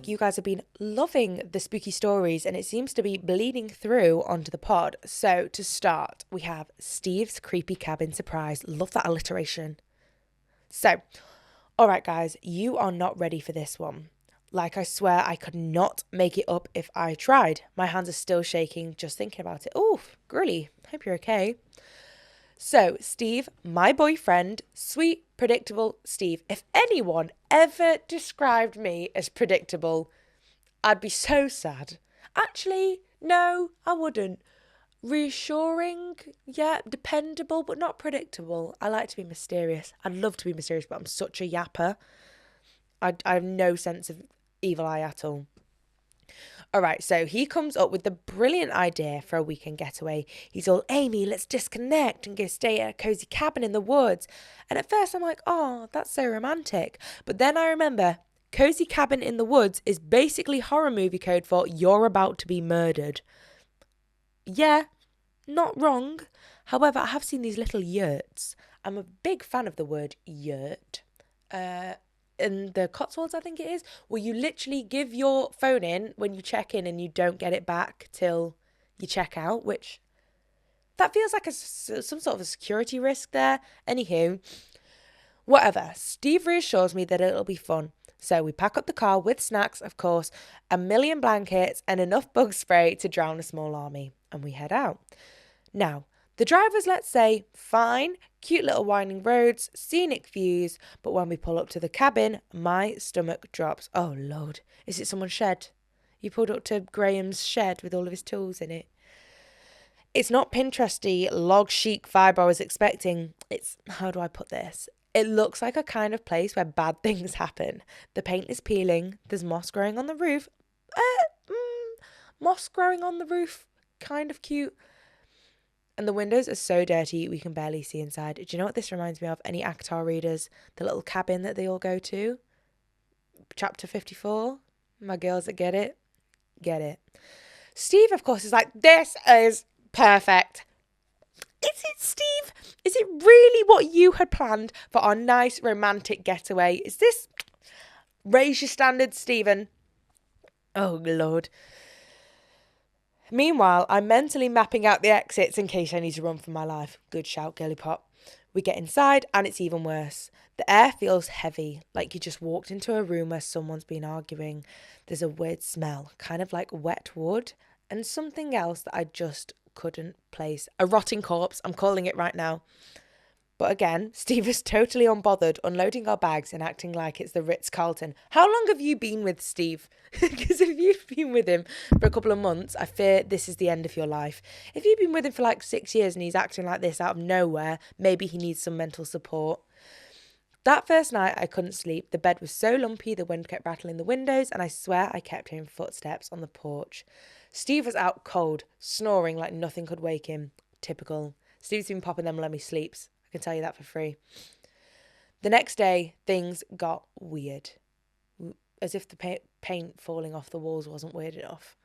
you guys have been loving the spooky stories and it seems to be bleeding through onto the pod. So to start, we have Steve's creepy cabin surprise. Love that alliteration. So, all right, guys, you are not ready for this one. Like, I swear I could not make it up if I tried. My hands are still shaking just thinking about it. Oh, girly, hope you're okay. So, Steve, my boyfriend, sweet, predictable Steve. If anyone ever described me as predictable, I'd be so sad. Actually, no, I wouldn't. Reassuring, yeah, dependable, but not predictable. I like to be mysterious. I'd love to be mysterious, but I'm such a yapper. I have no sense of evil eye at all. All right, so he comes up with the brilliant idea for a weekend getaway. He's all, Amy, let's disconnect and go stay at a cozy cabin in the woods. And at first I'm like, oh, that's so romantic. But then I remember, cozy cabin in the woods is basically horror movie code for you're about to be murdered. Yeah, not wrong. However, I have seen these little yurts. I'm a big fan of the word yurt. In the Cotswolds, I think it is, where you literally give your phone in when you check in and you don't get it back till you check out, which that feels like some sort of a security risk there. Anywho, whatever. Steve reassures me that it'll be fun. So we pack up the car with snacks, of course, a million blankets and enough bug spray to drown a small army. And we head out. Now, the driver's, let's say, fine, cute little winding roads, scenic views, but when we pull up to the cabin, my stomach drops. Oh, Lord. Is it someone's shed? You pulled up to Graham's shed with all of his tools in it. It's not Pinteresty, log chic vibe I was expecting. It's, how do I put this? It looks like a kind of place where bad things happen. The paint is peeling. There's moss growing on the roof. Moss growing on the roof. Kind of cute. And the windows are so dirty, we can barely see inside. Do you know what this reminds me of? Any ACOTAR readers? The little cabin that they all go to? Chapter 54? My girls that get it? Get it. Steve, of course, is like, this is perfect. Is it, Steve? Is it really what you had planned for our nice romantic getaway? Is this... Raise your standards, Stephen. Oh, Lord. Meanwhile, I'm mentally mapping out the exits in case I need to run for my life. Good shout, girly pop. We get inside and it's even worse. The air feels heavy, like you just walked into a room where someone's been arguing. There's a weird smell, kind of like wet wood, and something else that I just couldn't place. A rotting corpse, I'm calling it right now. But again, Steve is totally unbothered, unloading our bags and acting like it's the Ritz-Carlton. How long have you been with Steve? Because if you've been with him for a couple of months, I fear this is the end of your life. If you've been with him for like 6 years and he's acting like this out of nowhere, maybe he needs some mental support. That first night, I couldn't sleep. The bed was so lumpy, the wind kept rattling the windows, and I swear I kept hearing footsteps on the porch. Steve was out cold, snoring like nothing could wake him. Typical. Steve's been popping them lemmy sleeps. I can tell you that for free. The next day, things got weird. As if the paint falling off the walls wasn't weird enough.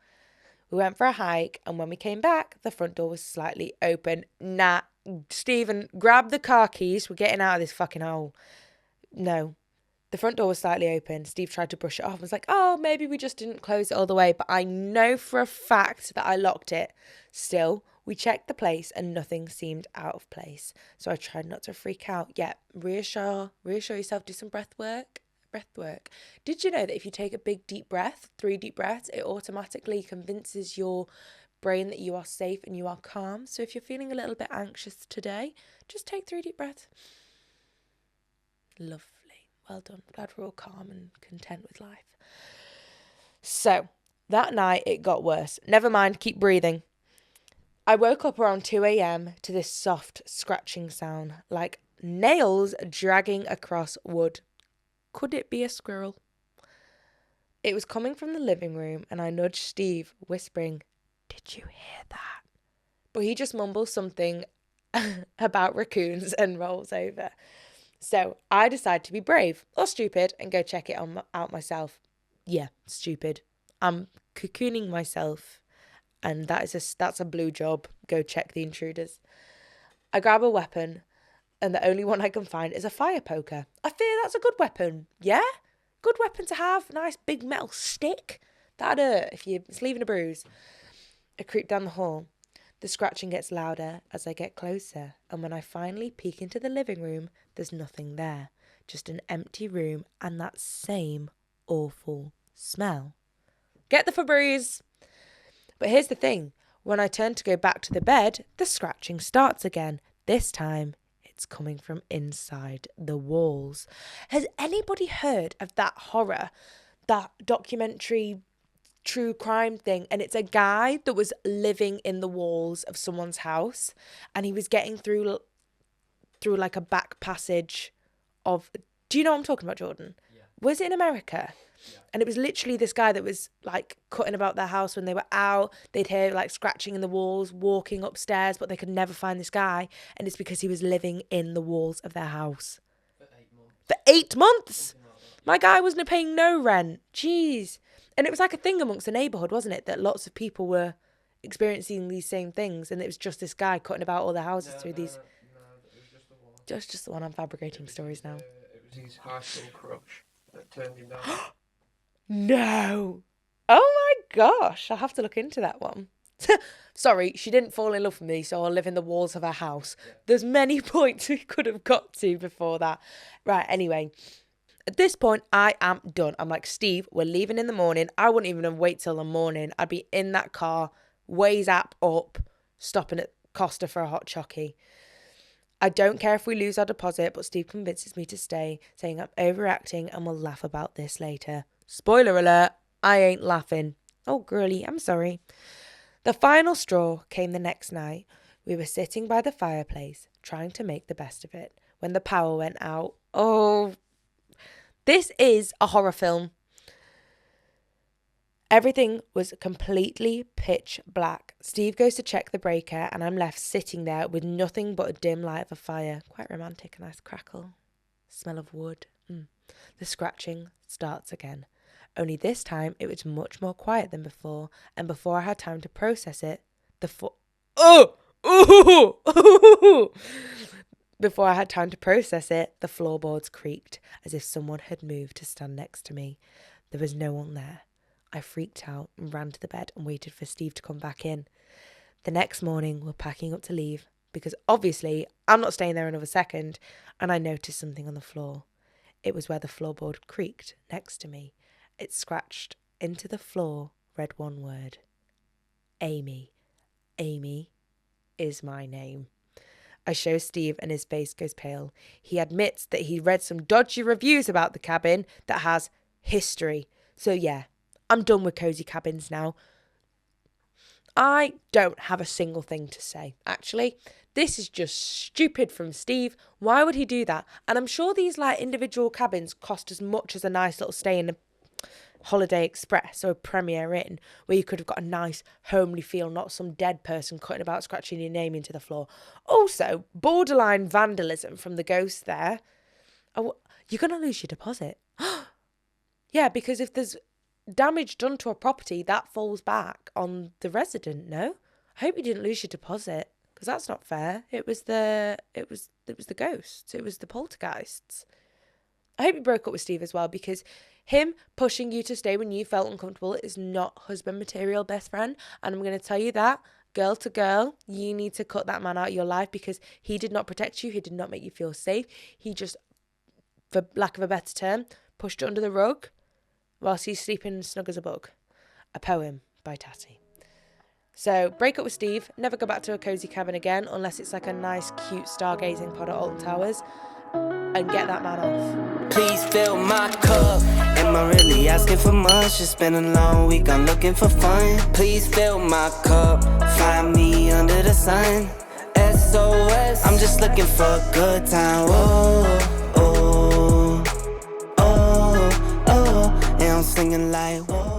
We went for a hike, and when we came back, the front door was slightly open. Nah, Stephen, grab the car keys. We're getting out of this fucking hole. No. The front door was slightly open. Steve tried to brush it off and was like, oh, maybe we just didn't close it all the way. But I know for a fact that I locked it. Still, we checked the place and nothing seemed out of place. So I tried not to freak out. Yeah, reassure yourself, do some breath work. Did you know that if you take a big deep breath, 3 deep breaths, it automatically convinces your brain that you are safe and you are calm? So if you're feeling a little bit anxious today, just take 3 deep breaths. Lovely. Well done. Glad we're all calm and content with life. So that night it got worse. Never mind, keep breathing. I woke up around 2 a.m. to this soft scratching sound, like nails dragging across wood. Could it be a squirrel? It was coming from the living room, and I nudged Steve, whispering, "Did you hear that?" But he just mumbles something about raccoons and rolls over. So I decide to be brave or stupid and go check it out myself. Yeah, stupid. I'm cocooning myself, and that's a blue job. Go check the intruders. I grab a weapon, and the only one I can find is a fire poker. I fear that's a good weapon. Yeah? Good weapon to have. Nice big metal stick. That'd hurt if you're leaving a bruise. I creep down the hall. The scratching gets louder as I get closer, and when I finally peek into the living room, there's nothing there. Just an empty room and that same awful smell. Get the Febreze! But here's the thing. When I turn to go back to the bed, the scratching starts again. This time, it's coming from inside the walls. Has anybody heard of that horror, that documentary true crime thing? And it's a guy that was living in the walls of someone's house, and he was getting through like a back passage of... Do you know what I'm talking about, Jordan? Yeah. Was it in America? Yeah. And it was literally this guy that was like cutting about their house when they were out. They'd hear like scratching in the walls, walking upstairs, but they could never find this guy. And it's because he was living in the walls of their house. For 8 months. For 8 months? Like My guy wasn't paying no rent. Jeez. And it was like a thing amongst the neighbourhood, wasn't it? That lots of people were experiencing these same things. And it was just this guy cutting about all the houses through these... No, it was just the one. Just the one. I'm fabricating stories now. It was his high school crush that turned him down. No. Oh my gosh. I'll have to look into that one. Sorry, she didn't fall in love with me, so I'll live in the walls of her house. Yeah. There's many points we could have got to before that. Right, anyway. At this point, I am done. I'm like, Steve, we're leaving in the morning. I wouldn't even wait till the morning. I'd be in that car, Waze app up, stopping at Costa for a hot chockey. I don't care if we lose our deposit, but Steve convinces me to stay, saying I'm overacting and we'll laugh about this later. Spoiler alert, I ain't laughing. Oh, girlie, I'm sorry. The final straw came the next night. We were sitting by the fireplace, trying to make the best of it, when the power went out. Oh, this is a horror film. Everything was completely pitch black. Steve goes to check the breaker and I'm left sitting there with nothing but a dim light of a fire. Quite romantic, a nice crackle. Smell of wood. The scratching starts again. Only this time it was much more quiet than before, and before I had time to process it, Before I had time to process it, the floorboards creaked as if someone had moved to stand next to me. There was no one there. I freaked out and ran to the bed and waited for Steve to come back in. The next morning, we're packing up to leave because obviously I'm not staying there another second, and I noticed something on the floor. It was where the floorboard creaked next to me. It scratched into the floor, read one word. Amy. Amy is my name. I show Steve and his face goes pale. He admits that he read some dodgy reviews about the cabin that has history. So yeah, I'm done with cozy cabins now. I don't have a single thing to say. Actually, this is just stupid from Steve. Why would he do that? And I'm sure these like individual cabins cost as much as a nice little stay in a Holiday Express or a Premier Inn, where you could have got a nice homely feel, not some dead person cutting about scratching your name into the floor. Also, borderline vandalism from the ghost there. Oh, you're going to lose your deposit. Yeah, because if there's damage done to a property, that falls back on the resident, no? I hope you didn't lose your deposit, because that's not fair. It was the ghosts. It was the poltergeists. I hope you broke up with Steve as well, because him pushing you to stay when you felt uncomfortable is not husband material, best friend. And I'm going to tell you that, girl to girl, you need to cut that man out of your life, because he did not protect you. He did not make you feel safe. He just, for lack of a better term, pushed it under the rug whilst he's sleeping snug as a bug. A poem by Tatty. So break up with Steve. Never go back to a cozy cabin again unless it's like a nice, cute stargazing pod at Alton Towers. And get that man off. Please fill my cup. Am I really asking for much? It's been a long week, I'm looking for fun. Please fill my cup. Find me under the sun. SOS, I'm just looking for a good time. Oh, oh, oh, oh. And I'm singing like, whoa.